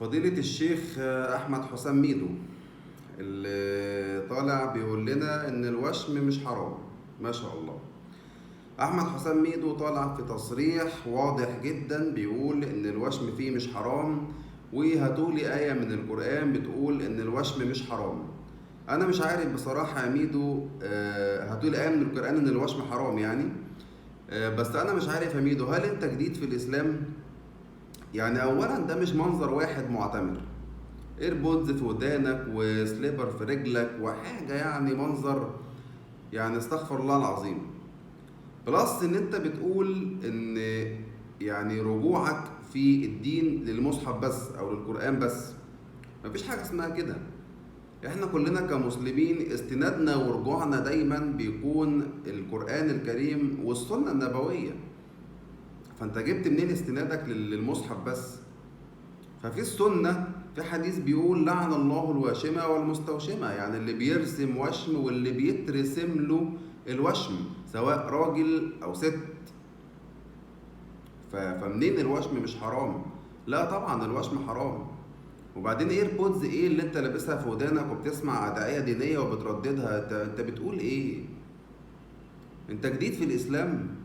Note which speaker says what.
Speaker 1: فضيلة الشيخ أحمد حسام ميدو اللي طالع بيقول لنا إن الوشم مش حرام. ما شاء الله. أحمد حسام ميدو طالع في تصريح واضح جدا بيقول إن الوشم فيه مش حرام، وهاتولي آية من القرآن بتقول إن الوشم مش حرام. أنا مش عارف بصراحة يا ميدو، هاتولي آية من القرآن إن الوشم حرام يعني. بس أنا مش عارف يا ميدو، هل أنت جديد في الإسلام؟ يعني اولا ده مش منظر واحد معتمر، ايربودز في ودانك وسليبر في رجلك وحاجه، يعني منظر يعني استغفر الله العظيم. بلس ان انت بتقول ان يعني رجوعك في الدين للمصحف بس او للقرآن بس. مفيش حاجه اسمها كده. احنا كلنا كمسلمين استنادنا ورجوعنا دايما بيكون القرآن الكريم والسنة النبوية. فانت جبت منين استنادك للمصحف بس؟ ففي السنة في حديث بيقول لعن الله الواشمة والمستوشمة، يعني اللي بيرسم وشم واللي بيترسم له الوشم سواء راجل أو ست. فمنين الوشم مش حرام؟ لا طبعا الوشم حرام. وبعدين ايربودز ايه اللي انت لابسها في ودانك وبتسمع أدعية دينية وبترددها؟ انت بتقول ايه؟ انت جديد في الإسلام؟